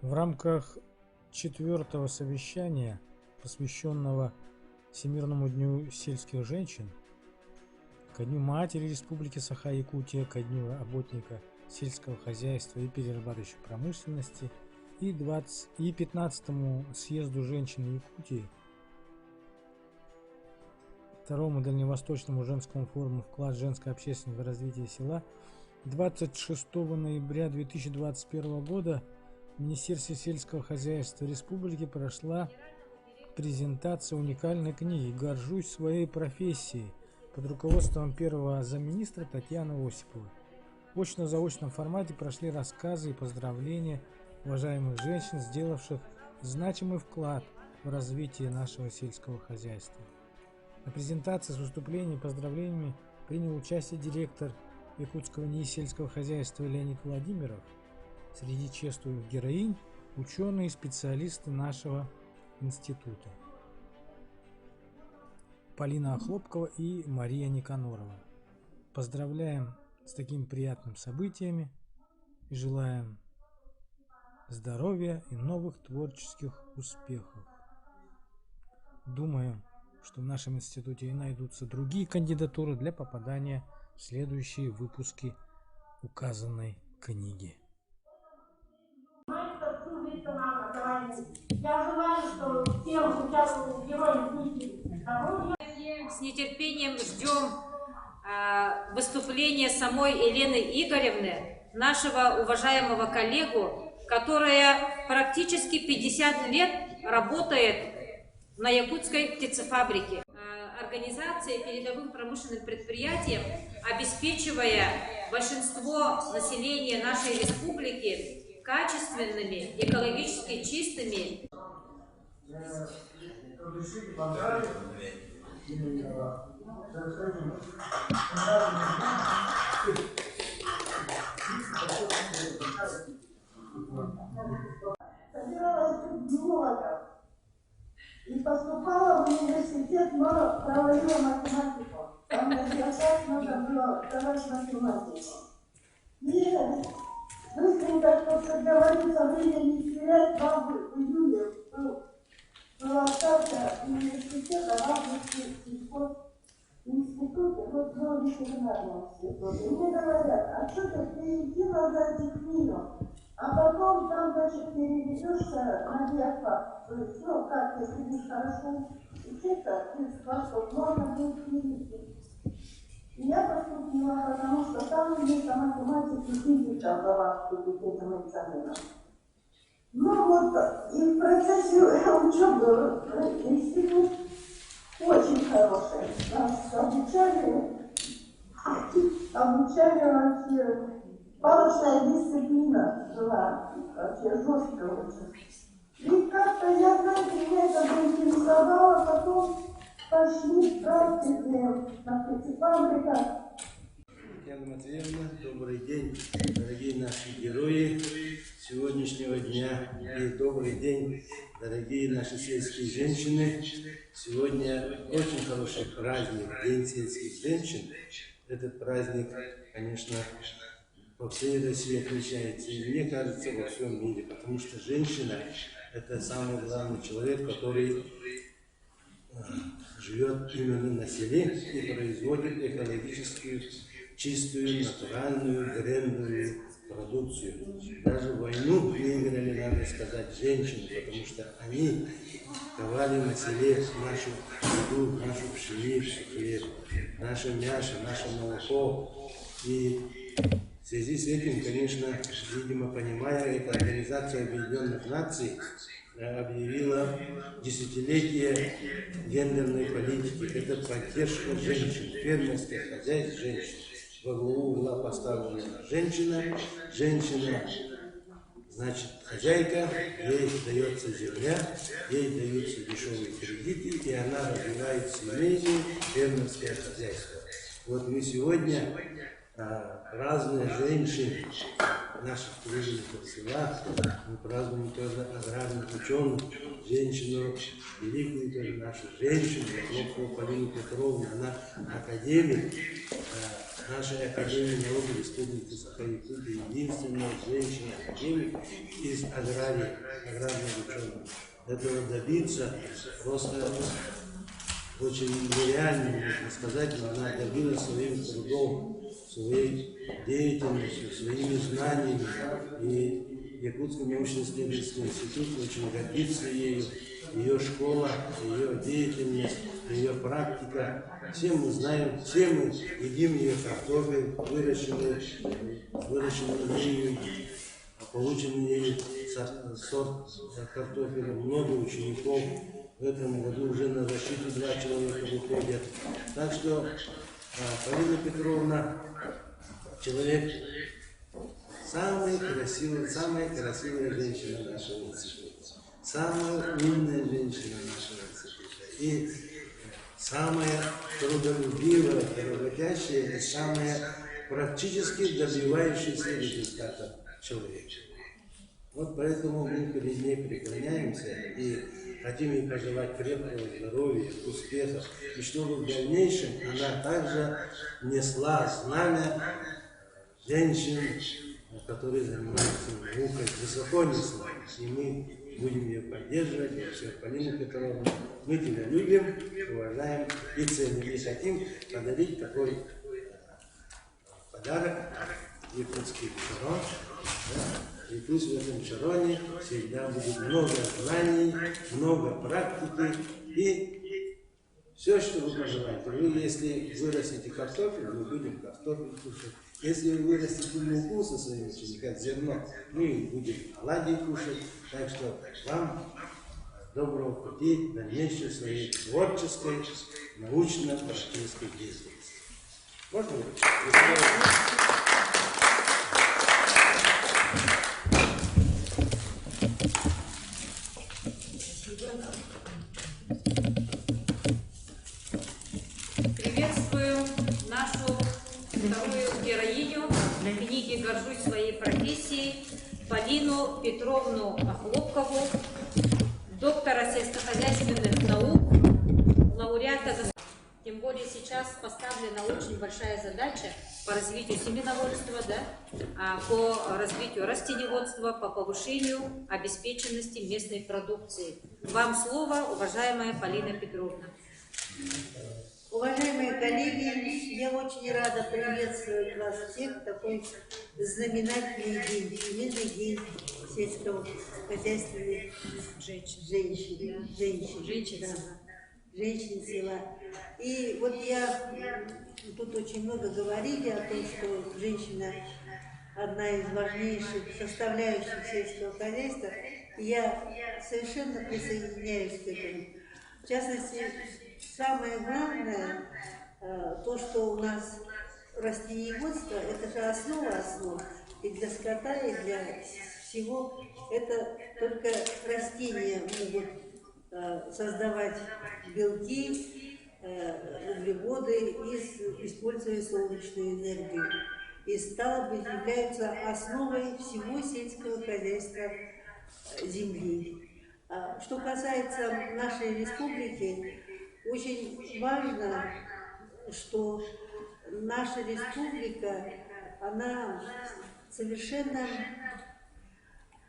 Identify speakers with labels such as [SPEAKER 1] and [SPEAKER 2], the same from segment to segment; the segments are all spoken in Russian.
[SPEAKER 1] В рамках четвертого совещания, посвященного Всемирному дню сельских женщин, ко Дню матери Республики Саха-Якутия, ко Дню работника сельского хозяйства и перерабатывающей промышленности и 15-му съезду женщин Якутии, второму дальневосточному женскому форуму «Вклад женского общественного развития села» 26 ноября 2021 года в Министерстве сельского хозяйства Республики прошла презентация уникальной книги «Горжусь своей профессией» под руководством первого замминистра Татьяны Осиповой. В очно-заочном формате прошли рассказы и поздравления уважаемых женщин, сделавших значимый вклад в развитие нашего сельского хозяйства. На презентации с выступлением и поздравлениями принял участие директор Якутского НИИ сельского хозяйства Леонид Владимиров. Среди чествуемых героинь ученые и специалисты нашего института Полина Охлопкова и Мария Никанорова. Поздравляем с такими приятными событиями и желаем здоровья и новых творческих успехов. Думаю, что в нашем институте и найдутся другие кандидатуры для попадания в следующие выпуски указанной книги.
[SPEAKER 2] Я желаю, что всем участвующим героям книги здоровья.
[SPEAKER 3] С нетерпением ждем выступления самой Елены Игоревны, нашего уважаемого коллегу, которая практически 50 лет работает на якутской птицефабрике. Организация передовым промышленным предприятиям, обеспечивая большинство населения нашей республики качественными, экологически чистыми.
[SPEAKER 2] Собиралась тут биологов и поступала в университет, но проводила математику. Там на диссертацию нужно было давать математику. И быстренько, чтобы, как говорится, время не терять, в июле была ставка университета, в августе сельхозинститута, вот было ветеринарного института. И мне говорят, а что ты иди назад в книгу, а потом там, значит, переведешься на биофак. То есть, ну, как ты будешь хорошо учиться, ты способ, можно будет перевести. И я поступила, потому что там вместо математики физика была перед этим экзаменом. Ну вот, и в процессе учебы институт очень хороший. Нас обучали вообще. Палочная дисциплина была вообще жесткая очень. И как-то я, знаете, меня это заинтересовало, потом пошли практики на птицефабриках.
[SPEAKER 4] Татьяна Матвеевна, добрый день, дорогие наши герои сегодняшнего дня. И добрый день, дорогие наши сельские женщины. Сегодня очень хороший праздник, День сельских женщин. Этот праздник, конечно, по всей России отличается, и мне кажется, во всем мире, потому что женщина – это самый главный человек, который живет именно на селе и производит экологическую, чистую, натуральную, брендовую продукцию. Даже войну выиграли, надо сказать, женщины, потому что они ковали на селе нашу еду, нашу пшеницу, хлеб, наше мясо, наше молоко. И в связи с этим, конечно, видимо, понимая, эта Организация Объединенных Наций объявила десятилетие гендерной политики. Это поддержка женщин, фермерских хозяйств женщин. Во главу была поставлена женщина. Женщина, значит, хозяйка, ей дается земля, ей даются дешевые кредиты, и она развивает семейное фермерское хозяйство. Вот мы сегодня разные женщины наших тружеников села, мы празднуем тоже аграрных ученых, женщину, великую тоже нашу женщину, Охлопкову Полину Петровну, она академик, нашей Академии наук Республики Саха-Якутия, единственная женщина-академик из аграрных ученых. Этого добиться просто очень нереально, можно сказать, но она добилась своим трудом, своей деятельностью, своими знаниями. И Якутский научно-исследовательский институт очень гордится ею, ее школа, ее деятельность, ее практика. Все мы знаем, все мы едим ее картофель, выращенный ею, полученный ею сорт картофеля. Много учеников в этом году уже на защиту 2 человека выходят. Так что Полина Петровна человек самая красивая женщина нашего института, самая умная женщина нашего института и самая трудолюбивая, работящая и самая практически добивающаяся результата человека. Вот поэтому мы перед ней преклоняемся и хотим ей пожелать крепкого здоровья, успехов, и чтобы в дальнейшем она также несла знамя женщин, которые занимаются наукой, высоко несла. И мы будем ее поддерживать. И все, Полина Петровна, мы тебя любим, уважаем и ценим. И хотим подарить такой подарок, якутский чарон. И пусть в этом чароне всегда будет много знаний, много практики и все, что вы пожелаете. Вы, если вырастите картофель, мы будем картофель кушать. Если вы вырастите муку со своими учениками, зерно, мы будем оладьи кушать. Так что вам доброго пути в дальнейшей своей творческой, научно-практической деятельности. Можно ли?
[SPEAKER 3] Приветствую нашу вторую героиню книги «Горжусь своей профессией» Полину Петровну Хлопкову, доктора сельскохозяйственных наук, лауреата. Тем более сейчас поставлена очень большая задача по развитию семеноводства, по развитию растениеводства, по повышению обеспеченности местной продукции. Вам слово, уважаемая Полина Петровна.
[SPEAKER 5] Уважаемые коллеги, я очень рада приветствовать вас всех в такой знаменательный день, Всемирный день сельскохозяйственных женщин села. И вот тут очень много говорили о том, что женщина одна из важнейших составляющих сельского хозяйства. И я совершенно присоединяюсь к этому. В частности, самое главное, то, что у нас растениеводство, это же основа основ и для скота, и для всего. Это только растения могут создавать белки, углеводы, используя солнечную энергию. И стало быть, являются основой всего сельского хозяйства земли. Что касается нашей республики, очень важно, что наша республика, она совершенно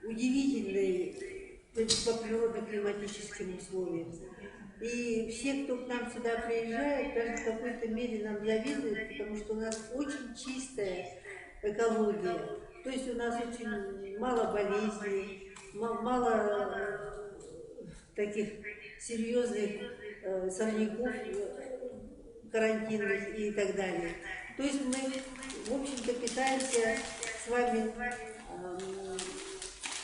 [SPEAKER 5] удивительная по природно-климатическим условиям. И все, кто к нам сюда приезжает, даже в какой-то мере нам завидуют, потому что у нас очень чистая экология. То есть у нас очень мало болезней, мало таких серьезных сорняков карантинных и так далее. То есть мы, в общем-то, питаемся с вами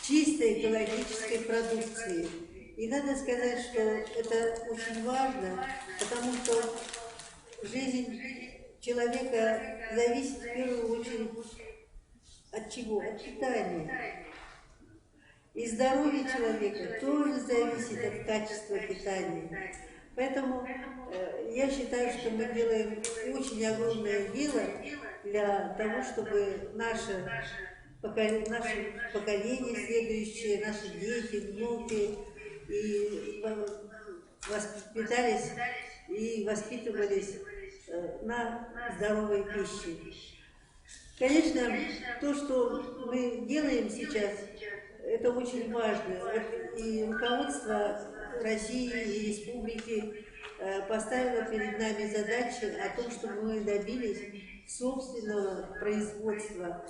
[SPEAKER 5] чистой экологической продукцией. И надо сказать, что это очень важно, потому что жизнь человека зависит в первую очередь от чего? От питания. И здоровье человека тоже зависит от качества питания. Поэтому я считаю, что мы делаем очень огромное дело для того, чтобы наше поколение следующее, наши дети, внуки, и воспитались и воспитывались на здоровой пище. Конечно, то, что мы делаем сейчас, это очень важно. И руководство России и Республики поставило перед нами задачу о том, чтобы мы добились собственного производства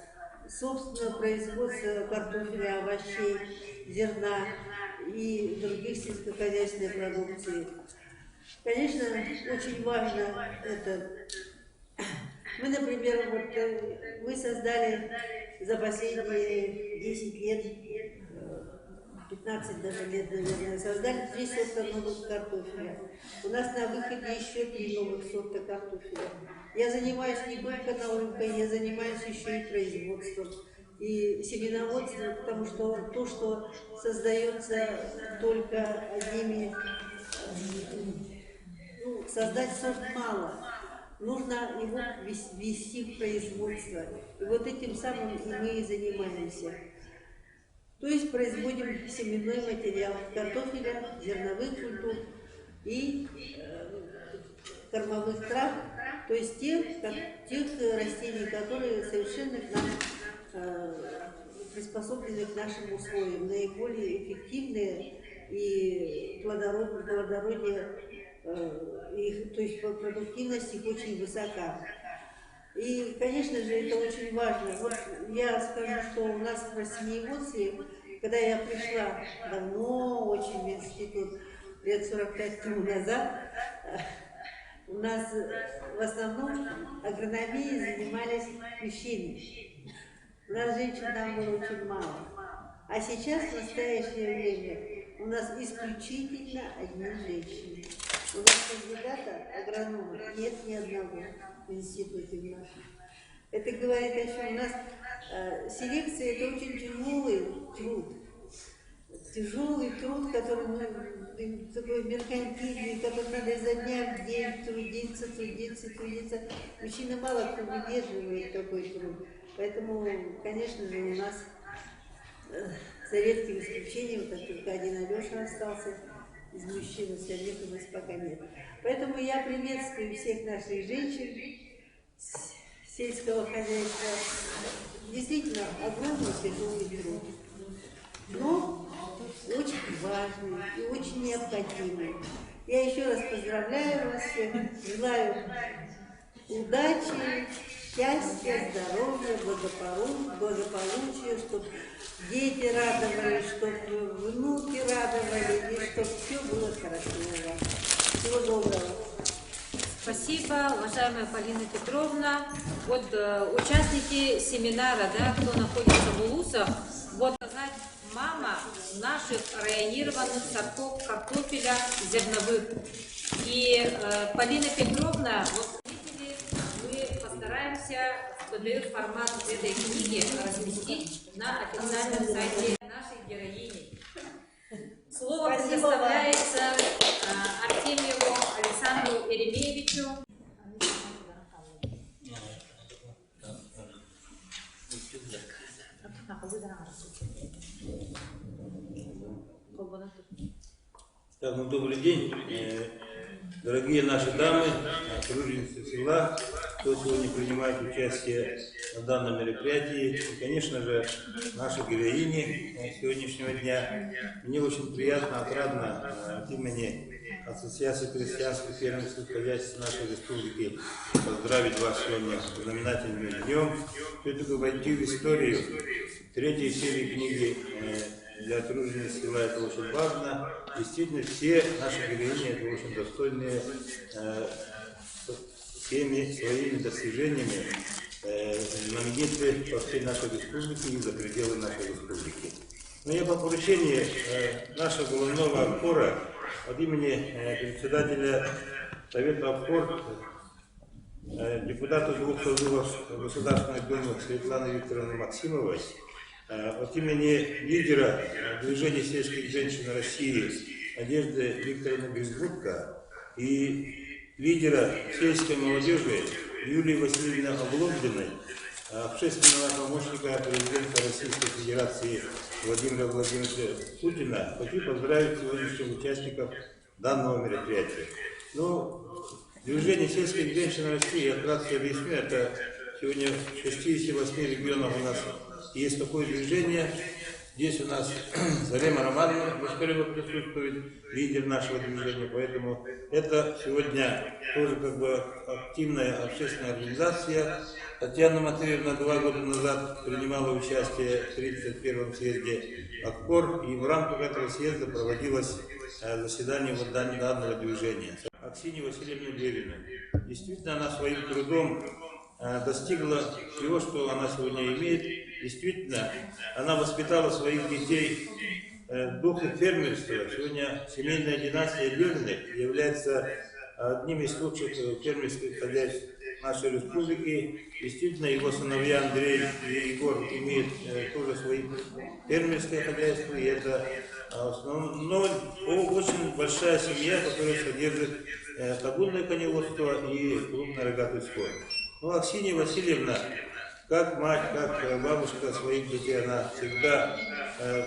[SPEAKER 5] картофеля, овощей, зерна и других сельскохозяйственной продукции. Конечно, очень важно это. Мы, например, мы создали за последние 10 лет, 15 даже лет, наверное, создали 3 сорта новых картофеля. У нас на выходе еще 3 новых сорта картофеля. Я занимаюсь не только наукой, я занимаюсь еще и производством, и семеноводством, потому что то, что создается только одними, создать сорт мало. Нужно его ввести в производство. И вот этим самым мы и занимаемся. То есть производим семенной материал картофеля, зерновых культур и кормовых трав, то есть тех растений, которые совершенно к нам приспособлены к нашим условиям, наиболее эффективные и плодородие, то есть продуктивность их очень высока. И, конечно же, это очень важно. Вот я скажу, что у нас в растениеводстве, когда я пришла давно очень в институт, лет 45 тому назад, у нас в основном агрономией занимались мужчины. У нас женщин там было очень мало. А сейчас, в настоящее время, у нас исключительно одни женщины. У нас кандидата агронома нет ни одного в институте в нашем. Это говорит о чем? У нас селекция – это очень тяжелый труд. Тяжелый труд, который такой меркантильный, который надо изо дня в день трудиться. Мужчина мало кто выдерживает такой труд. Поэтому, конечно же, у нас за редким исключением, как только один Алеша остался, из мужчин, остальных у нас пока нет. Поэтому я приветствую всех наших женщин сельского хозяйства. Действительно, огромный тяжелый труд, но очень важный и очень необходимый. Я еще раз поздравляю вас всех, желаю удачи, счастья, здоровья, благополучия, чтобы дети радовались, чтобы внуки радовали, и чтобы все было хорошо у вас. Всего доброго.
[SPEAKER 3] Спасибо, уважаемая Полина Петровна. Вот участники семинара, да, кто находится в Улусах, вот сказать, мама наших районированных сортов картофеля зерновых. И Полина Петровна, вот видите, мы постараемся PDF-формат этой книги разместить на официальном сайте нашей героини. Слово предоставляется Артемьеву Александру Еремеевичу.
[SPEAKER 6] Так, ну, добрый день, дорогие наши дамы, труженицы села, кто сегодня принимает участие на данном мероприятии, и, конечно же, наши героини сегодняшнего дня. Мне очень приятно, отрадно от имени Ассоциации крестьянских фермерских хозяйств нашей республики поздравить вас сегодня с знаменательным днем. Все-таки войти в историю третьей серии книги для тружениц села это очень важно. Действительно, все наши героини это очень достойные всеми своими достижениями знаменитые по всей нашей республике и за пределы нашей республики. Но я по поручению нашего головного обкора от имени председателя Совета обкор, депутата двух созывов Государственной Думы Светланы Викторовны Максимовой, от имени лидера движения сельских женщин России Надежды Викторовны Безбудко и лидера сельской молодежи Юлии Васильевны Облобдиной, общественного помощника президента Российской Федерации Владимира Владимировича Путина, хочу поздравить сегодняшних участников данного мероприятия. Ну, Движение сельских женщин России, я вкратце объясню, это сегодня в 68 регионах у нас есть такое движение. Здесь у нас Зарема Романовна Башкарева присутствует, лидер нашего движения, поэтому это сегодня тоже как бы активная общественная организация. Татьяна Матвеевна 2 года назад принимала участие в 31-м съезде АККОР, и в рамках этого съезда проводилось заседание вот данного движения. Аксинья Васильевна Левина. Действительно, она своим трудом достигла всего, что она сегодня имеет. Действительно, она воспитала своих детей в духе фермерства. Сегодня семейная династия Левиных является одним из лучших фермерских хозяйств нашей республики. Действительно, его сыновья Андрей и Егор имеют тоже свои фермерские хозяйства. И это очень большая семья, которая содержит табунное коневодство и крупное рогатый скот. Ну, Аксинья Васильевна, как мать, как бабушка своих детей, она всегда в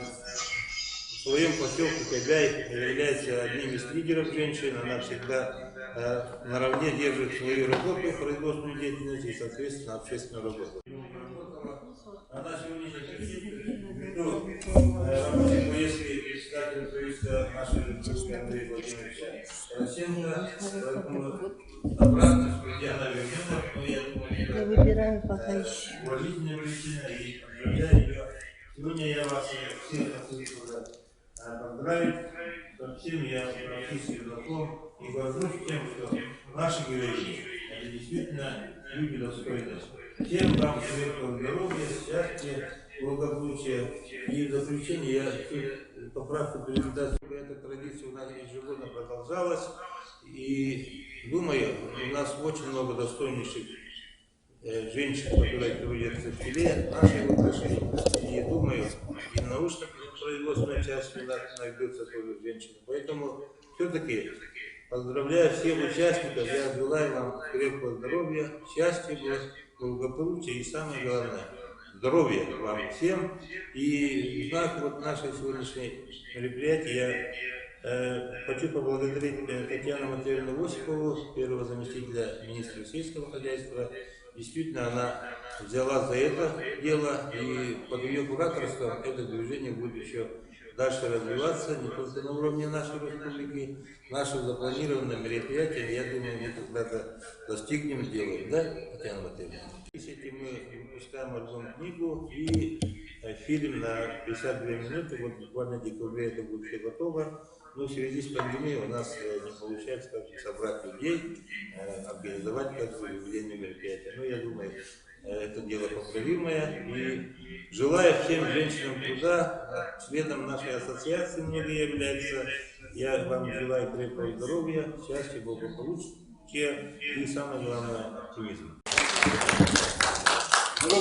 [SPEAKER 6] своем поселке Кобяй является одним из лидеров женщин. Она всегда наравне держит свою работу, производственную деятельность и, соответственно, общественную работу. Она сегодня ввиду рабочей поездки председателя правительства нашей республики Андрея Владимировича Тарасенко, поэтому обратно, где она вернется, но я думаю,
[SPEAKER 5] Я выбираю пока еще.
[SPEAKER 6] Уважительная причина и поздравляю ее. Сегодня я вас всех хочу поздравить. Со всем я практически знаком и горжусь тем, что наши герои это действительно люди достойные. Всем вам крепкого здоровья, счастья, благополучия. И в заключение я поправку передать, чтобы эта традиция у нас ежегодно продолжалась. И думаю, у нас очень много достойнейших женщин, которые трудятся в селе, нашей отрасли. И думаю, и в научно-производственной части у нас найдется тоже женщины. Поэтому все-таки поздравляю всех участников. Я желаю вам крепкого здоровья, счастья, благополучия и самое главное, здоровья вам всем. И в знак вот нашей сегодняшней мероприятия я хочу поблагодарить Татьяну Матвеевну Осипову, первого заместителя министра сельского хозяйства. Действительно, она взяла за это дело, и под ее кураторством это движение будет еще дальше развиваться, не только на уровне нашей республики. Наше запланированное мероприятие, я думаю, мы когда-то достигнем, сделаем, да, Татьяна Матвеевна? С этим мы выпускаем альбом-книгу и фильм на 52 минуты, вот буквально в декабре это будет все готово. Но в связи с пандемией у нас не получается как-то собрать людей, организовать как-то юбилейное мероприятие. Но я думаю, это дело поправимое. И желаю всем женщинам труда, членам нашей ассоциации многие являются. Я вам желаю крепкого здоровья, счастья, благополучия и, самое главное, оптимизма.
[SPEAKER 3] Какой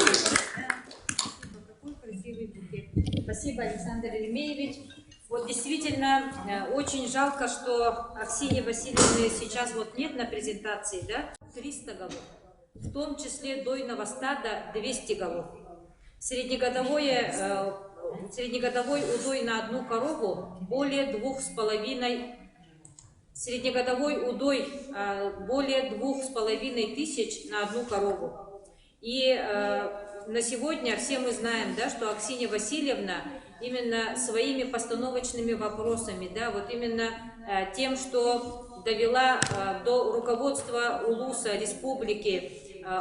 [SPEAKER 3] красивый букет. Спасибо, Александр Еремеевич. Вот действительно, очень жалко, что Аксиньи Васильевны сейчас вот нет на презентации, да? 300 голов, в том числе дойного стада 200 голов. Среднегодовой удой на одну корову более 2,5, среднегодовой удой более 2,5 тысяч на одну корову. И на сегодня все мы знаем, да, что Аксинья Васильевна именно своими постановочными вопросами, да, вот именно тем, что довела до руководства УЛУСа республики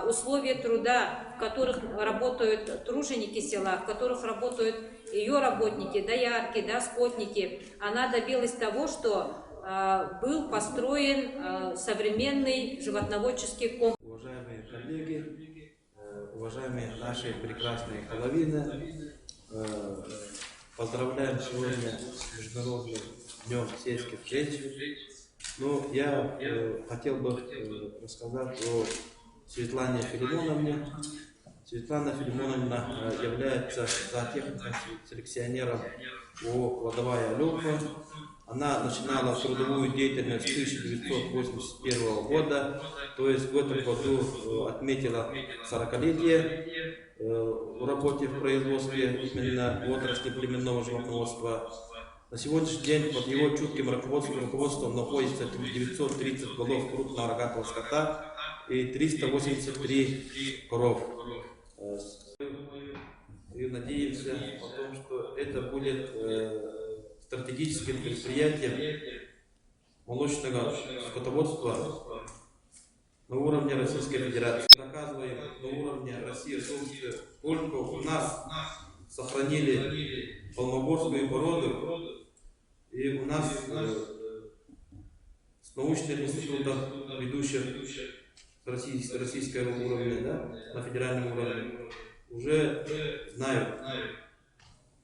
[SPEAKER 3] условия труда, в которых работают труженики села, в которых работают ее работники, доярки, да, скотники, она добилась того, что был построен современный животноводческий комплекс.
[SPEAKER 7] Уважаемые коллеги, уважаемые наши прекрасные половины, поздравляем сегодня с Международным днем сельских женщин. Ну, я хотел бы рассказать о Светлане Филимоновне. Светлана Филимоновна является зоотехником-селекционером ООО «Кладовая Алёнка». Она начинала трудовую деятельность с 1981 года, то есть в этом году отметила 40-летие в работе в производстве именно в отрасли племенного животноводства. На сегодняшний день под его чутким руководством находится 930 голов крупного рогатого скота и 383 коров. И надеемся о том, что это будет стратегическим предприятием молочного скотоводства на уровне Российской Федерации. Доказываем на уровне России о том, сколько у нас сохранили холмогорскую породу, и у нас с научным институтом, ведущим российского уровня, да, на федеральном уровне, уже знают.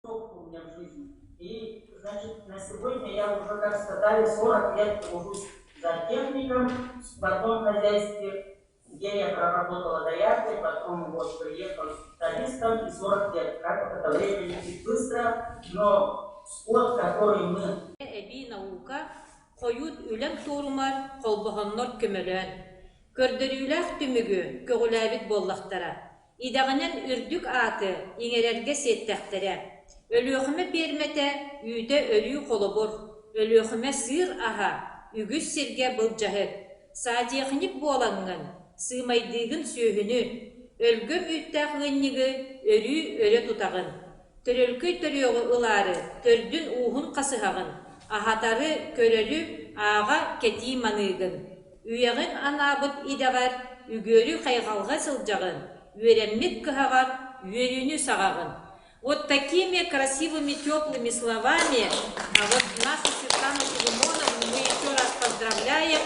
[SPEAKER 8] У меня в жизни. И, значит, на сегодня я уже, как сказали, 40 лет тружусь за техником в одном хозяйстве, где я проработала дояркой, потом вот приехал специалистом, и 40 лет. Как это время летит быстро, но скот, который мы...
[SPEAKER 3] Эби наука, қойуд үлен торумар, қолбағаннор көмөлөн. Көрдірүләк түмігі көгіләбіт боллақтара. Идағынан үрдік аты еңерерге сеттәқтірі. Өліөқімі бермете үйді өлі қолыбыр. Өліөқімі сыр аға, үгіз серге бұл жағыр. Садиқынық боланған, сымайдығын сөйіні. Өлгім үттәқіннігі өрі өрі тұтағын. Төрөлкөй төрөғы ылары, төрдін уғын қасығағын. Ахатары көрөлі аға кети манығын. Үйеғін анабыт идағар, үгөрі қайғалға сылжағын. Уереммит кыхагар, уерюню сагагын. Вот такими красивыми, теплыми словами вот нашу Светлану Филимоновну мы еще раз поздравляем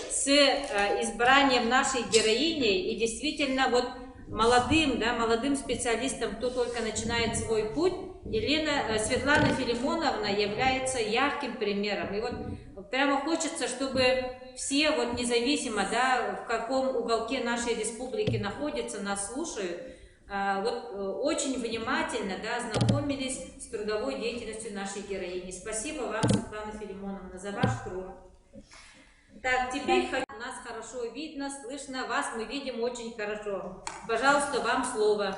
[SPEAKER 3] с избранием нашей героини. И действительно вот молодым специалистам, кто только начинает свой путь, Светлана Филимоновна является ярким примером. И вот прямо хочется, чтобы все, вот независимо, да, в каком уголке нашей республики находятся, нас слушают, вот очень внимательно, да, знакомились с трудовой деятельностью нашей героини. Спасибо вам, Светлана Филимоновна, за ваш труд. Так, теперь нас хорошо видно, слышно, вас мы видим очень хорошо. Пожалуйста, вам слово.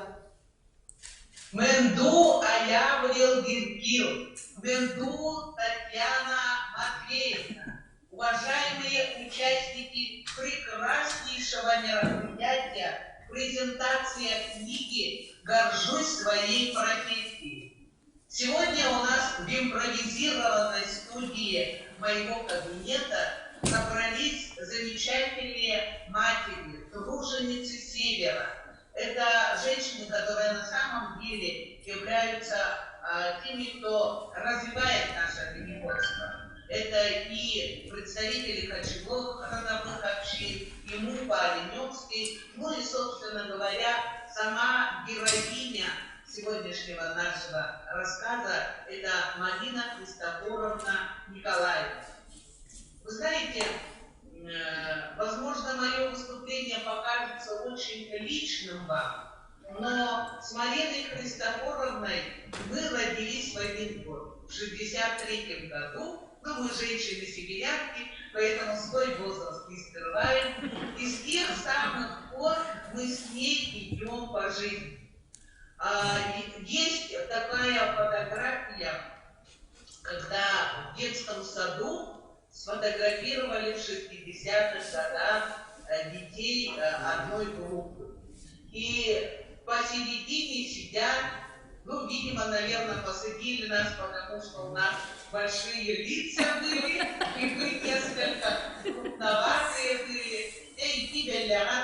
[SPEAKER 9] Менду Аяврил Гиргил, Менду Татьяна Матвеевна, уважаемые участники прекраснейшего мероприятия, презентация книги «Горжусь своей профессией». Сегодня у нас в импровизированной студии моего кабинета собрались замечательные матери, труженицы Севера. Это женщины, которые на самом деле являются теми, кто развивает наше оленеводство. Это и представители кочевых родовых общин, и МУПа Оленевской, ну и, собственно говоря, сама героиня сегодняшнего нашего рассказа – это Марина Христофоровна Николаевна. Вы знаете, возможно, мое выступление покажется очень личным вам, но с Мариной Христофоровной мы родились в один год, в 1963 году. Ну, мы женщины-сибирянки, поэтому свой возраст не скрываем. И с тех самых пор мы с ней идем по жизни. Есть такая фотография, когда в детском саду сфотографировали в 60-х годах детей одной группы. И посередине сидят, ну, видимо, наверное, посадили нас, потому что у нас большие лица были, и мы несколько крупноватые были. И тебя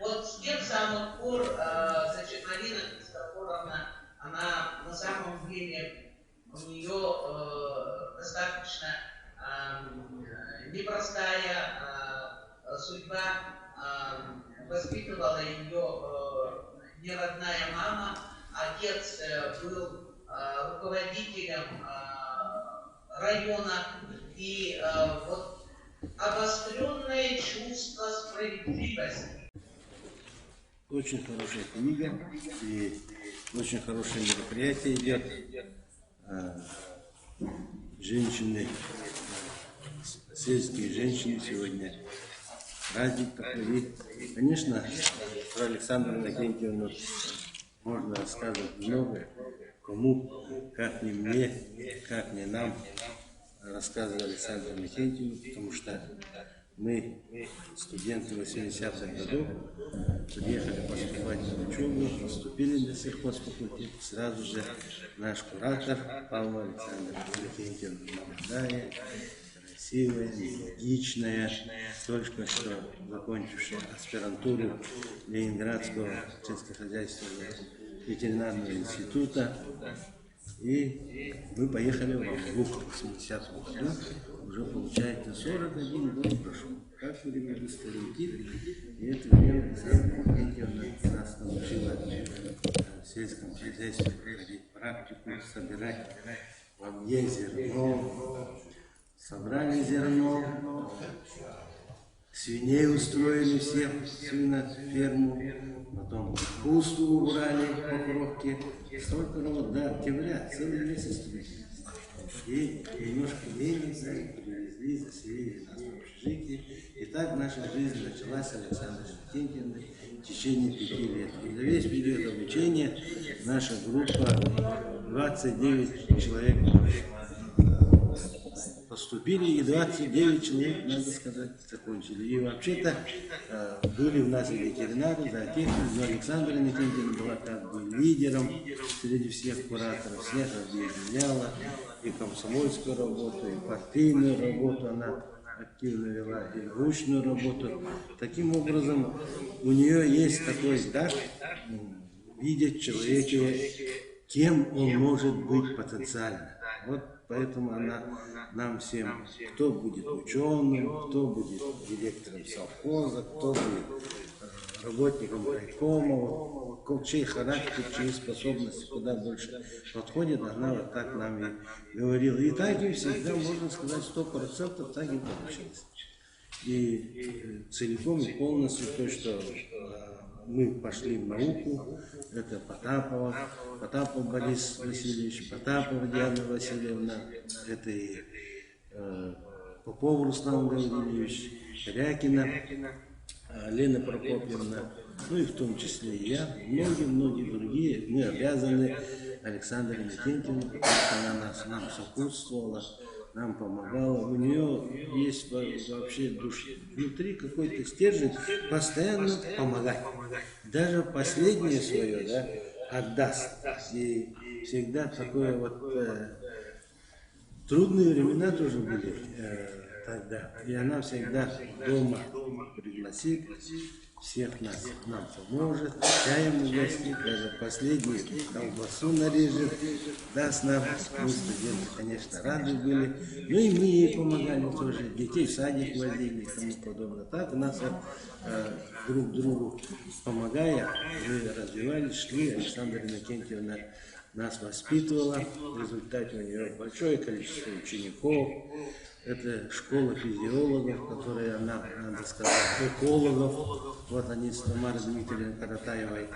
[SPEAKER 9] вот с тех самых пор, значит, Марина Христофоровна, она на самом деле, у нее достаточно непростая судьба, воспитывала ее неродная мама. Отец был руководителем района, и вот обостренное чувство справедливости.
[SPEAKER 4] Очень хорошая книга и очень хорошее мероприятие идет. Женщины, сельские женщины сегодня. Праздник такой. И, конечно, про Александру Иннокентьевну можно рассказывать много. кому, как не мне, как не нам, рассказывал Александр Микентьевич, потому что мы, студенты 80-х годов, приехали поступать в учебу, поступили на сельхозфакультет, сразу же наш куратор Павел Александр Микентьевич, молодая, красивая, энергичная, только что закончившая аспирантуру Ленинградского сельскохозяйственного ветеринарного института. И мы поехали в Амбрук в 80-м году. Уже получается 41 год прошел. Как время быстро летит. И это время Александра Микентьевна нас научила в сельском хозяйстве проводить практику, собирать в Амье зерно. Собрали зерно, свиней устроили все в свиноферму, потом капусту убрали по коробке. Столько работ до октября, целый месяц. И немножко мельницы привезли, заселили нас в общежитие. И так наша жизнь началась с Александром Микентьевной в течение 5 лет. И за весь период обучения наша группа 29 человек поступили, и 29 человек, надо сказать, закончили. И вообще-то были у нас и ветеринары, зоотехники, но Александра Микентьевна была как бы лидером среди всех кураторов, всех объединяла, и комсомольскую работу, и партийную работу она активно вела, и научную работу. Таким образом, у нее есть такой дар видеть в человеке, кем он может быть потенциально. Вот поэтому она нам всем, кто будет ученым, кто будет директором совхоза, кто будет работником райкома, чей характер, чьи способности куда больше подходит, она вот так нам и говорила. И так и всегда, можно сказать, 100% так и получилось. И целиком и полностью то, что мы пошли в науку, это Потапов Борис Васильевич, Потапова Диана Васильевна, это и Попов Руслан Владимирович, Корякина, Лена Прокопьевна, ну и в том числе и я, многие другие. Мы обязаны Александре Микентьевне, потому что она нам сопутствовала, нам помогала. У нее есть вообще внутри какой-то стержень постоянно помогать. Даже последнее свое, да, отдаст. И всегда такое вот трудные времена тоже были тогда. И она всегда дома пригласит всех нас, нам поможет, чаем угостит, даже последнюю колбасу нарежет, даст нам. Мы, студенты, конечно, рады были. Ну и мы ей помогали тоже, детей в садик возили и тому подобное. Так у нас друг другу помогая, мы развивались, шли. Александра Микентьевна нас воспитывала. В результате у нее большое количество учеников. Это школа физиологов, которые она, надо сказать, экологов. Вот они с Тамарой Дмитриевной Каратаевой,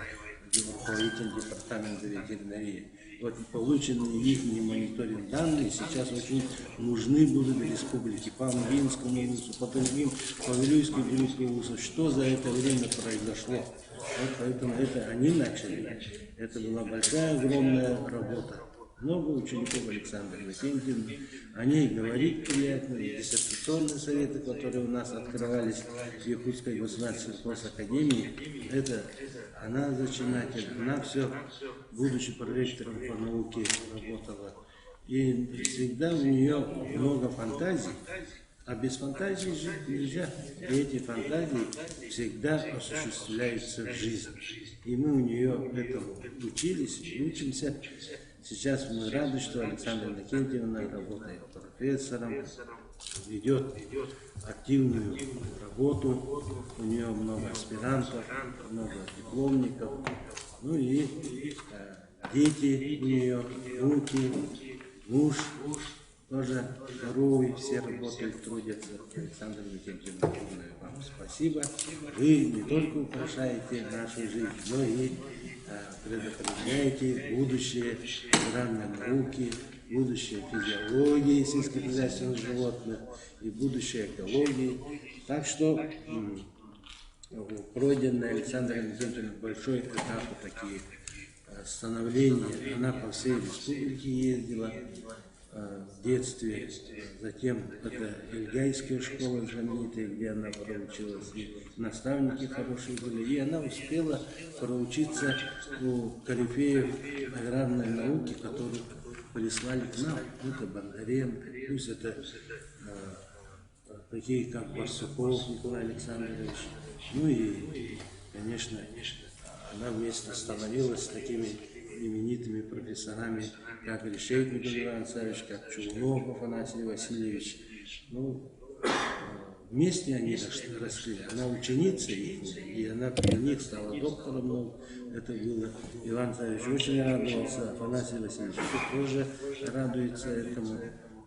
[SPEAKER 4] руководитель департамента ветеринарии. Вот полученные их мониторинг данные сейчас очень нужны будут республике, по Амгинскому ВУЗу, по другим, по Вилюйской группе ВУЗов. Что за это время произошло? Вот поэтому это они начали. Это была большая, огромная работа. Много учеников Александра Микентьевны. О ней говорить приятно. Диссертационные советы, которые у нас открывались в Якутской государственной сельхозакадемии, это она зачинатель. Она все, будучи проректором по науке, работала. И всегда у нее много фантазий. А без фантазии жить нельзя. И эти фантазии всегда осуществляются в жизни. И мы у нее этому учились и учимся. Сейчас мы рады, что Александра Микентьевна работает профессором, ведет активную работу, у нее много аспирантов, много дипломников, ну и дети у нее, внуки, муж тоже здоровый, все работают, трудятся. Александра Микентьевна, вам спасибо. Вы не только украшаете нашу жизнь, но и предопределяете будущее аграрной науки, будущее физиологии сельскохозяйственных животных и будущее экологии. Так что пройденный Александром Микентьевной большой этап такие становления она по всей республике ездила в детстве. Затем это Ильгайская школа знаменитая, где она проучилась, и наставники хорошие были. И она успела проучиться у корифеев аграрной науки, которых прислали к нам. Это Бондаренко, пусть это такие, как Барсуков Николай Александрович. Ну и, конечно, она вместе становилась с такими именитыми профессорами, как Решетников Николай Александрович, как Чулнов Афанасий Васильевич. Ну, вместе они росли. Она ученица их, и она при них стала доктором. Но это было. Иван Царевич очень радовался, Афанасий Васильевич тоже радуется этому.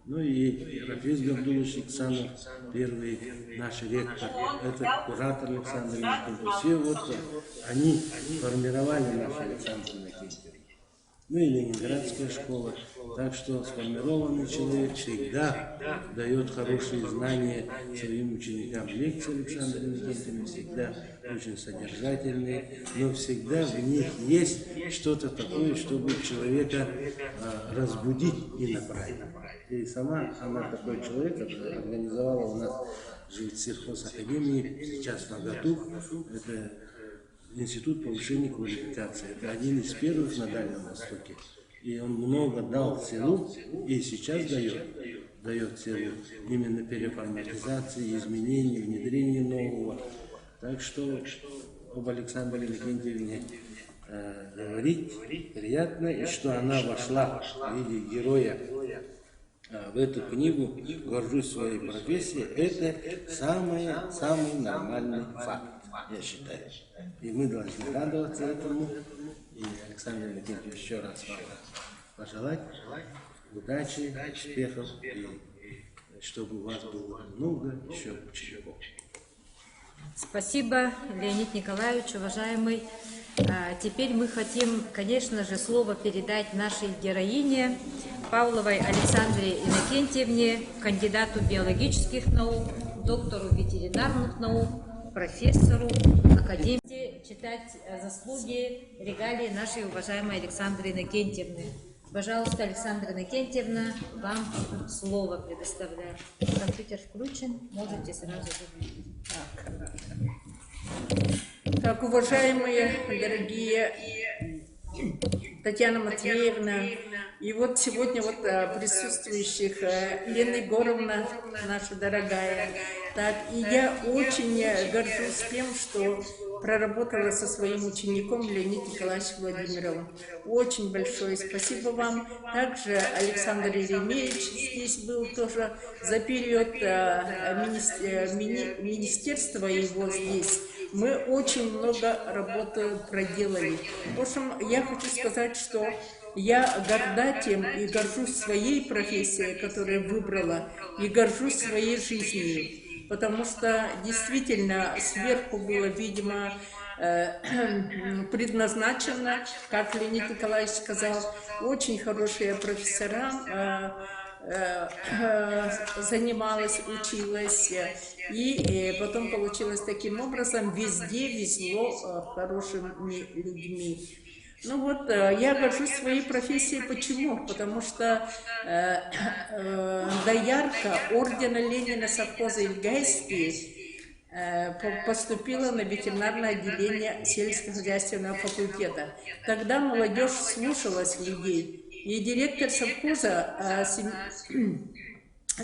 [SPEAKER 4] Ну и Рафис Габдулович Александр, первый наш ректор, это куратор Александр Иннокентьевич. Все вот они формировали наш Александр Иннокентьевич. Ну и Ленинградская школа. Так что сформированный человек всегда дает хорошие знания своим ученикам. Лекции Александра Иннокентьевича всегда очень содержательные, но всегда в них есть что-то такое, чтобы человека разбудить и направить. И сама она такой человек, который организовала у нас сельхозакадемии, сейчас в Нагатух, это Институт повышения квалификации. Это один из первых на Дальнем Востоке. И он много дал селу, и сейчас дает селу именно переформатизации, изменений, внедрения нового. Так что об Александре Иннокентьевне говорить приятно, и что она вошла в виде героя в эту книгу, горжусь своей профессией, это самый нормальный факт, я считаю. И мы должны радоваться этому. И Александр Иннокентьевич, еще раз вам пожелать удачи, успехов, и чтобы у вас было много еще учеников.
[SPEAKER 3] Спасибо, Леонид Николаевич, уважаемый. Теперь мы хотим, конечно же, слово передать нашей героине Павловой Александре Иннокентьевне, кандидату биологических наук, доктору ветеринарных наук, профессору, академии, читать заслуги, регалии нашей уважаемой Александры Иннокентьевны. Пожалуйста, Александра Иннокентьевна, вам слово предоставляю. Компьютер включен, можете сразу же.
[SPEAKER 10] Так, уважаемые, дорогие Татьяна Матвеевна, и вот сегодня вот присутствующих Лена Егоровна, наша дорогая. Так, и я очень горжусь тем, что проработала со своим учеником Леонидом Николаевичем Владимировым. Очень большое спасибо вам. Также Александр Еремеевич здесь был тоже за период министерства его здесь. Мы очень много работы проделали. В общем, я хочу сказать, что я горда тем и горжусь своей профессией, которую выбрала, и горжусь своей жизнью. Потому что действительно сверху было, видимо, предназначено, как Леонид Николаевич сказал, очень хорошие профессора, занималась, училась, и потом получилось таким образом, везде везло хорошими людьми. Ну вот, я горжусь своей профессией. Почему? Потому что доярка ордена Ленина совхоза Ильгайский поступила на ветеринарное отделение сельскохозяйственного факультета. Тогда молодежь слушалась людей. И директор совхоза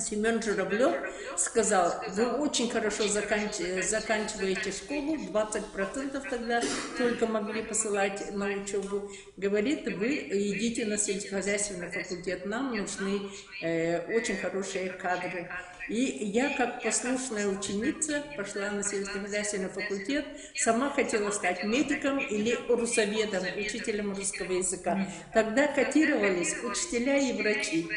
[SPEAKER 10] Семен Журавлев сказал: вы очень хорошо заканчиваете школу, 20% тогда только могли посылать на учебу. Говорит, вы идите на сельскохозяйственный факультет, нам нужны очень хорошие кадры. И я, как послушная ученица, пошла на сельскохозяйственный факультет, сама хотела стать медиком или русоведом, учителем русского языка. Тогда котировались учителя и врачи.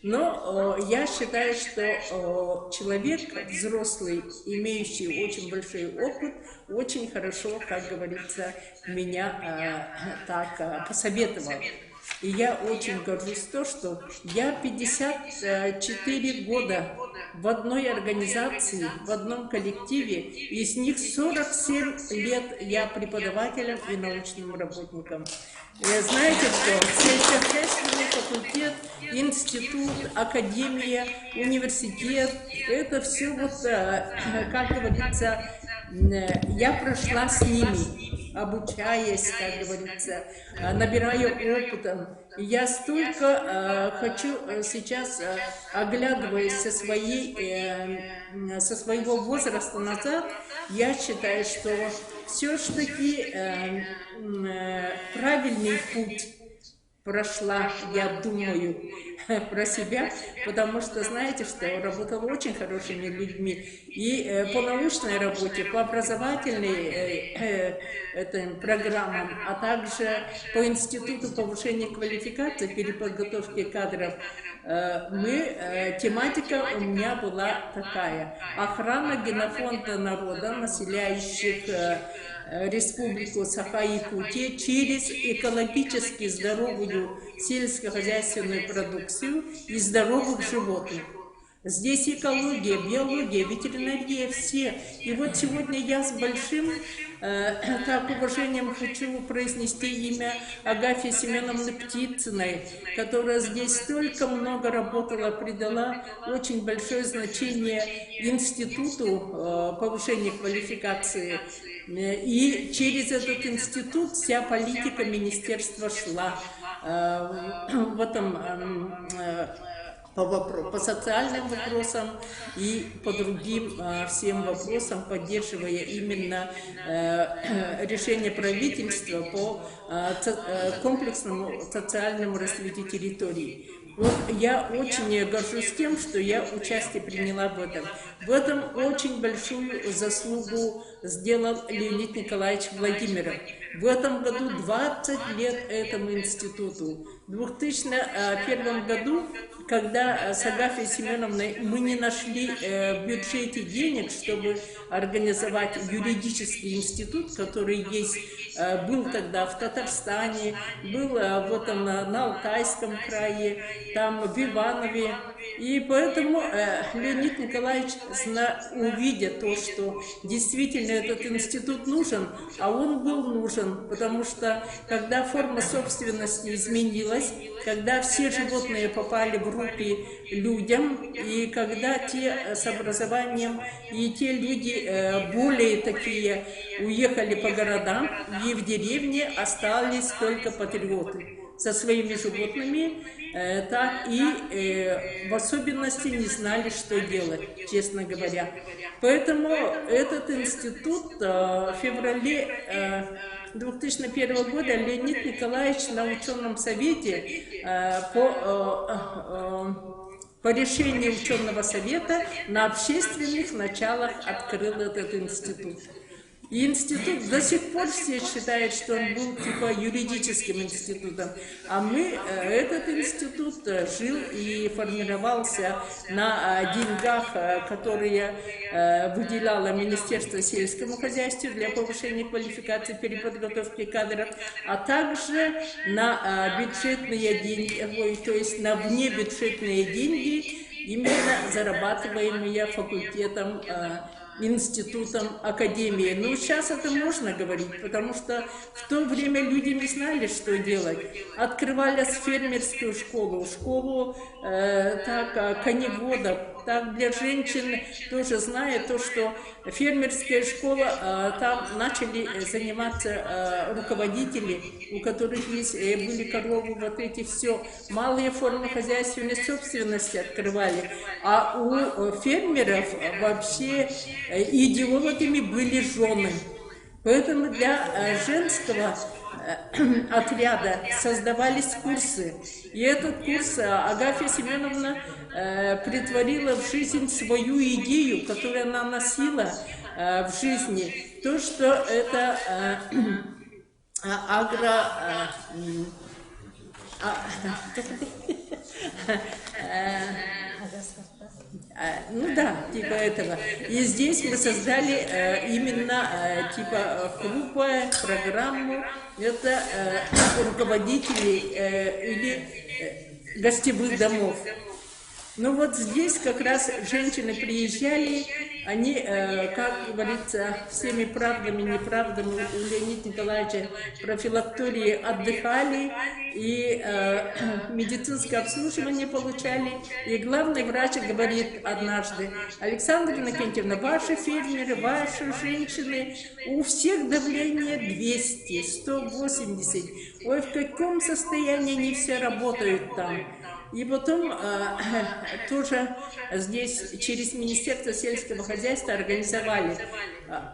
[SPEAKER 10] Но я считаю, что человек взрослый, имеющий очень большой опыт, очень хорошо, как говорится, меня так посоветовал. И я очень горжусь то, что я 54 года в одной организации, в одном коллективе, из них 47 лет я преподавателем и научным работником. Знаете что? Сельскохозяйственный факультет, институт, академия, университет, это все вот, как говорится, я прошла с ними, обучаясь, как говорится, набирая опыта. И я столько хочу сейчас, оглядываясь со своего возраста назад, я считаю, что все-таки правильный путь прошла, я думаю, про себя, потому что, знаете, что работала очень хорошими людьми и по научной работе, по образовательной программам, а также по институту повышения квалификации, переподготовки кадров. Тематика у меня была такая: охрана генофонда народа, населяющих Республику Саха-Якутия, через экологически здоровую сельскохозяйственную продукцию и здоровых животных. Здесь экология, биология, ветеринария, все. И вот сегодня я с большим уважением хочу произнести имя Агафьи Семеновны Птицыной, которая здесь столько много работала, придала очень большое значение институту повышения квалификации. И через этот институт вся политика министерства шла в этом по социальным вопросам и по другим всем вопросам, поддерживая именно решение правительства по комплексному социальному развитию территории. Вот я очень горжусь тем, что я участие приняла в этом. В этом очень большую заслугу сделал Леонид Николаевич Владимиров. В этом году 20 лет этому институту. В 2001 году, когда с Агафьей Семеновной мы не нашли в бюджете денег, чтобы организовать юридический институт, который был тогда в Татарстане, был вот он на Алтайском крае, там в Иванове. И поэтому Леонид Николаевич, увидя то, что действительно этот институт нужен, а он был нужен, потому что когда форма собственности изменилась, когда все животные попали в руки людям, и когда те с образованием и те люди более такие уехали по городам, и в деревне остались только патриоты со своими животными, так и в особенности не знали, что делать, честно говоря. Поэтому этот институт в феврале 2001 года Леонид Николаевич на ученом совете по решению ученого совета на общественных началах открыл этот институт. И институт до сих пор все считают, что он был типа юридическим институтом. А этот институт жил и формировался на деньгах, которые выделяло Министерство сельскому хозяйству для повышения квалификации, переподготовки кадров, а также на бюджетные деньги, то есть на внебюджетные деньги, именно зарабатываемые факультетом, институтом, академией. Но сейчас это можно говорить, потому что в то время люди не знали, что делать. Открывали фермерскую школу коневодов, так для женщин, тоже зная то, что фермерская школа, там начали заниматься руководители, у которых были коровы, вот эти все малые формы хозяйственной собственности открывали, а у фермеров вообще идеологами были жены. Поэтому для женского отряда создавались курсы. И этот курс Агафья Семеновна притворила в жизнь свою идею, которую она носила в жизни. То, что это ну да, типа этого. И здесь мы создали именно группу, программу. Это руководители или гостевых домов. Ну вот здесь как раз женщины приезжали, они, как говорится, всеми правдами, неправдами у Леонида Николаевича профилактории отдыхали и медицинское обслуживание получали. И главный врач говорит однажды: Александра Иннокентьевна, ваши фермеры, ваши женщины, у всех давление 200, 180. Ой, в каком состоянии они все работают там. И потом тоже здесь через Министерство сельского хозяйства организовали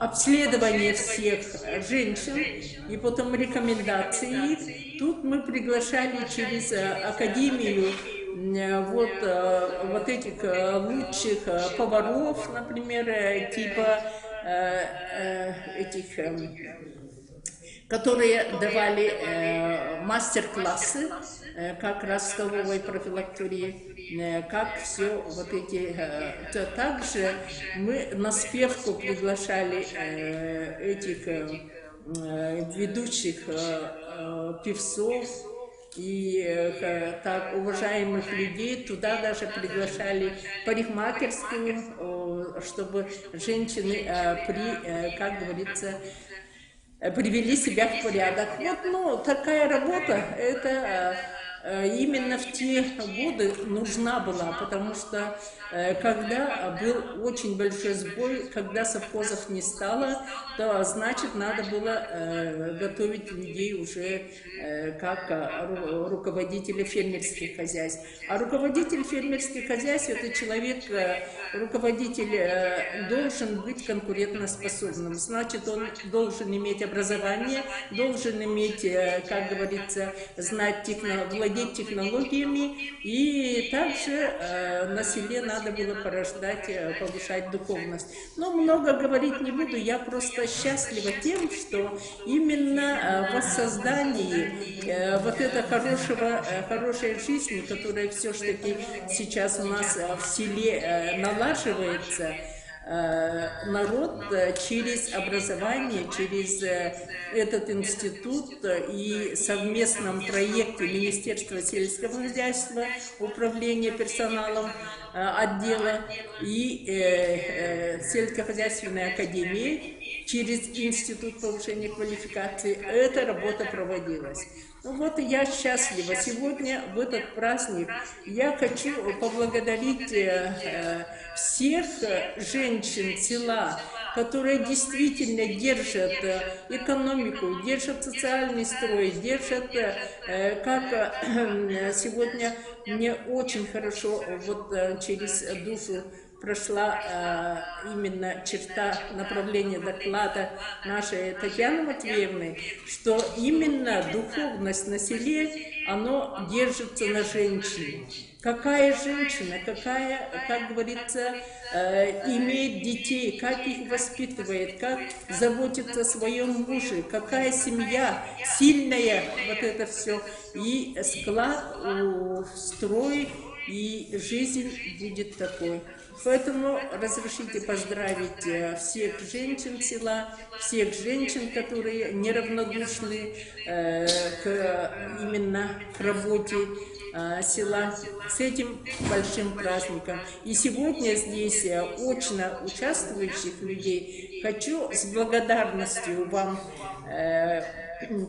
[SPEAKER 10] обследование всех женщин и потом рекомендации их. Тут мы приглашали через Академию вот этих лучших поваров, например, типа этих, которые давали мастер-классы как раз в столовой профилактории, как все вот эти. Также мы на спевку приглашали этих ведущих певцов и так уважаемых людей. Туда даже приглашали парикмахерскую, чтобы женщины как говорится, привели себя в порядок. Вот, ну, такая работа, это именно в те годы нужна была, потому что когда был очень большой сбой, когда совхозов не стало, то значит надо было готовить людей уже как руководителя фермерских хозяйств. А руководитель фермерских хозяйств — это человек, руководитель должен быть конкурентоспособным. Значит, он должен иметь образование, должен иметь, как говорится, знать владеть технологиями, и также на селе надо было порождать, повышать духовность. Но много говорить не буду, я просто счастлива тем, что именно в воссоздании вот этой хорошей жизни, которая все-таки сейчас у нас в селе налаживается, народ через образование, через этот институт и совместном проекте Министерства сельского хозяйства, управления персоналом отдела и сельскохозяйственной академии через Институт повышения квалификации эта работа проводилась. Ну вот и я счастлива. Сегодня в этот праздник я хочу поблагодарить всех женщин села, которые действительно держат экономику, держат социальный строй, держат, как сегодня мне очень хорошо вот через душу прошла именно черта направления доклада нашей Татьяны Матвеевны, что именно духовность на селе, оно держится на женщине. Какая женщина, какая, как говорится, имеет детей, как их воспитывает, как заботится о своем муже, какая семья сильная, вот это все. И склад, строй, и жизнь будет такой. Поэтому разрешите поздравить всех женщин села, всех женщин, которые неравнодушны именно к работе села, с этим большим праздником. И сегодня здесь очно участвующих людей хочу с благодарностью вам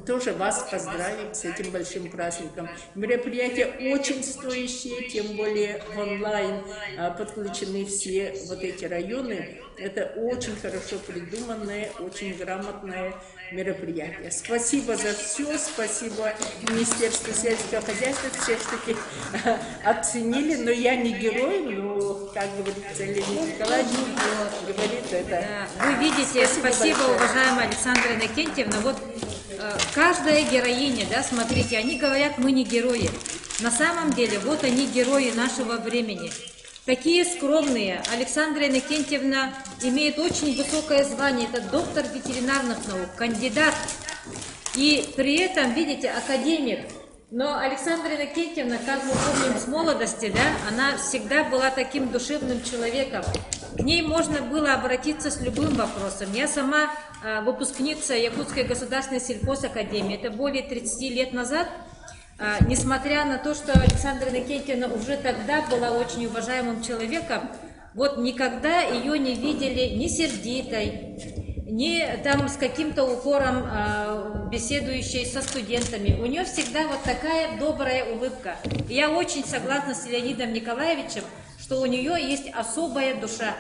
[SPEAKER 10] тоже вас поздравить с этим большим праздником. Мероприятие очень стоящее, тем более в онлайн подключены все вот эти районы. Это очень хорошо придуманное, очень грамотное мероприятие. Спасибо за все, спасибо Министерству сельского хозяйства, все-таки оценили, но я не герой, но, как говорится, Леонид Николаевич говорит это.
[SPEAKER 3] Вы видите, спасибо уважаемая Александра Иннокентьевна. Вот каждая героиня, да, смотрите, они говорят, мы не герои. На самом деле, вот они герои нашего времени. Такие скромные. Александра Иннокентьевна имеет очень высокое звание, это доктор ветеринарных наук, кандидат. И при этом, видите, академик. Но Александра Иннокентьевна, как мы помним с молодости, да, она всегда была таким душевным человеком. К ней можно было обратиться с любым вопросом. Я сама выпускница Якутской государственной сельхозакадемии. Это более 30 лет назад. Несмотря на то, что Александра Иннокентьевна уже тогда была очень уважаемым человеком, вот никогда ее не видели ни сердитой, ни там с каким-то укором беседующей со студентами. У нее всегда вот такая добрая улыбка. И я очень согласна с Леонидом Николаевичем, что у нее есть особая душа,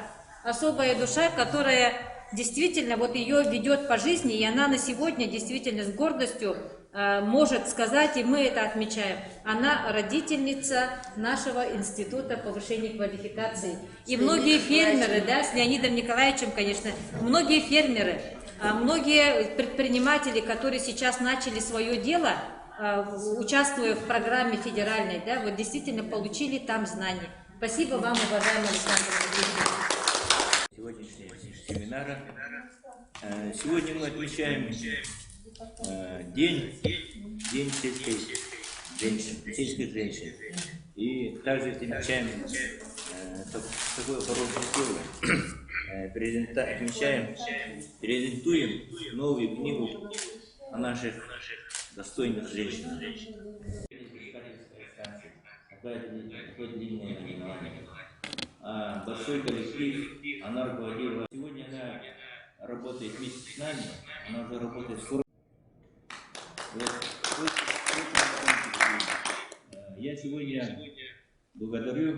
[SPEAKER 3] которая действительно вот ее ведет по жизни, и она на сегодня действительно с гордостью может сказать, и мы это отмечаем, она родительница нашего института повышения квалификации. И многие фермеры, да, с Леонидом Николаевичем, конечно, многие фермеры, многие предприниматели, которые сейчас начали свое дело, участвуя в программе федеральной, да, вот действительно получили там знания. Спасибо вам, уважаемый Александр Владимирович.
[SPEAKER 11] Сегодняшнего семинара. Сегодня мы отмечаем День сельских женщин. И также отмечаем такое хорошее слово. Презентуем новую книгу о наших достойных женщинах. Большой коллектив, она руководила. Сегодня она работает вместе с нами, она уже работает в 40. Я сегодня благодарю